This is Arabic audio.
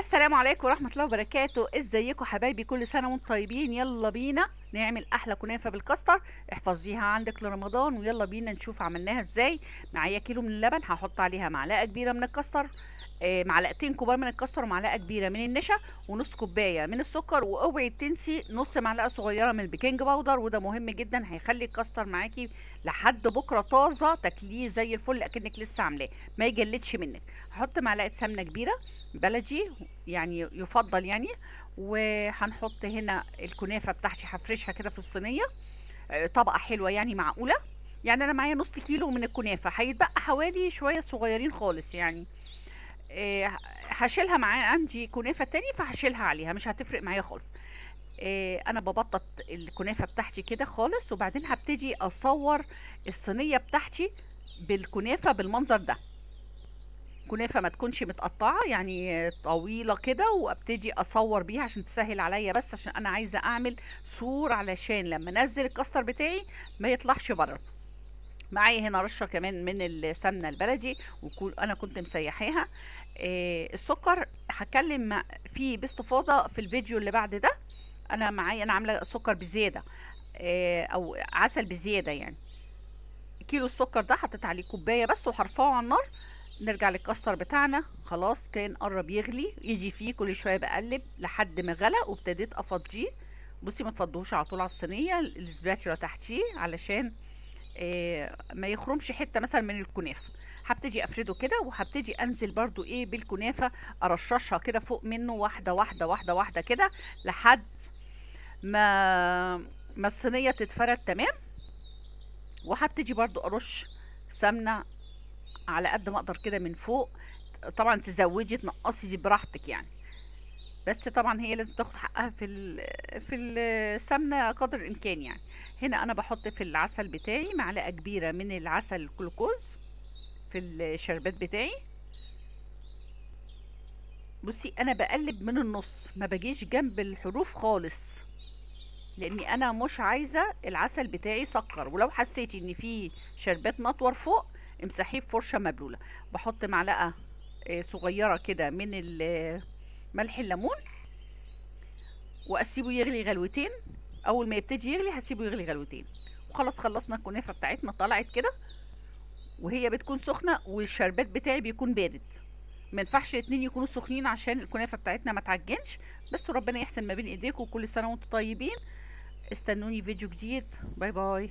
السلام عليكم ورحمة الله وبركاته. ازيكم حبايبي؟ كل سنة وانتم طيبين. يلا بينا نعمل احلى كنافة بالكاستر. احفظيها عندك لرمضان ويلا بينا نشوف عملناها ازاي. معايا كيلو من اللبن، هحط عليها معلقة كبيرة من الكاستر، معلقتين كبار من الكاستر ومعلقة كبيرة من النشا ونص كوباية من السكر، واوعي تنسي نص معلقة صغيرة من البيكنج باودر، وده مهم جدا هيخلي الكاستر معاكي لحد بكرة طازة تاكليه زي الفل اكنك لسه عاملاه، ما يجلدش منك. هحط معلقة سمنة كبيرة بلدي يعني يفضل يعني. وهنحط هنا الكنافة بتاعتي، هفرشها كده في الصينية، طبقة حلوة يعني معقولة. يعني انا معايا نص كيلو من الكنافة، هيتبقى حوالي شوية صغيرين خالص يعني. هشيلها معايا، عندي كنافة تاني فهشيلها عليها، مش هتفرق معايا خالص. انا ببطط الكنافة بتاعتي كده خالص، وبعدين هبتدي اصور الصينية بتاعتي بالكنافة بالمنظر ده. كنافة ما تكونش متقطعة يعني طويلة كده، وابتدي اصور بيها عشان تسهل عليا، بس عشان انا عايزة اعمل صور علشان لما انزل الكاستر بتاعي ما يطلعش بره. معايا هنا رشة كمان من السمنة البلدي، انا كنت مسيحاها. السكر هتكلم فيه باستفاضة في الفيديو اللي بعد ده. انا عاملة سكر بزيادة، او عسل بزيادة يعني. كيلو السكر ده حطيت عليه كوبايه بس وهرفعه على النار. نرجع للكاستر بتاعنا، خلاص كان قرب يغلي، يجي فيه كل شويه بقلب لحد ما غلى وابتديت افضيه. بصي ما تفضوش على طول على الصينيه، السباتشولا تحتيه علشان ما يخرمش حته مثلا من الكنافه. هبتدي افرده كده، وهبتدي انزل برضو بالكنافه، ارششها كده فوق منه واحده واحده واحده واحده كده لحد ما الصينيه تتفرد تمام. وهبتدي برضو ارش سمنه على قد ما اقدر كده من فوق. طبعا تزودي تنقصي دي براحتك يعني، بس طبعا هي لازم تاخد حقها في السمنه قدر الامكان يعني. هنا انا بحط في العسل بتاعي معلقه كبيره من العسل الجلوكوز في الشربات بتاعي. بصي انا بقلب من النص، ما باجيش جنب الحروف خالص، لاني انا مش عايزه العسل بتاعي سكر. ولو حسيتي ان في شربات نطور فوق، امسحيه بفرشه مبلوله. بحط معلقه صغيره كده من ملح الليمون، واسيبه يغلي غلوتين. اول ما يبتدي يغلي هسيبه يغلي غلوتين. وخلاص خلصنا الكنافه بتاعتنا، طلعت كده وهي بتكون سخنه والشربات بتاعي بيكون بارد. ما ينفعش الاتنين يكونوا سخنين عشان الكنافه بتاعتنا ما تعجنش. بس وربنا يحسن ما بين ايديكم، وكل سنه وانتم طيبين. استنوني فيديو جديد. باي باي.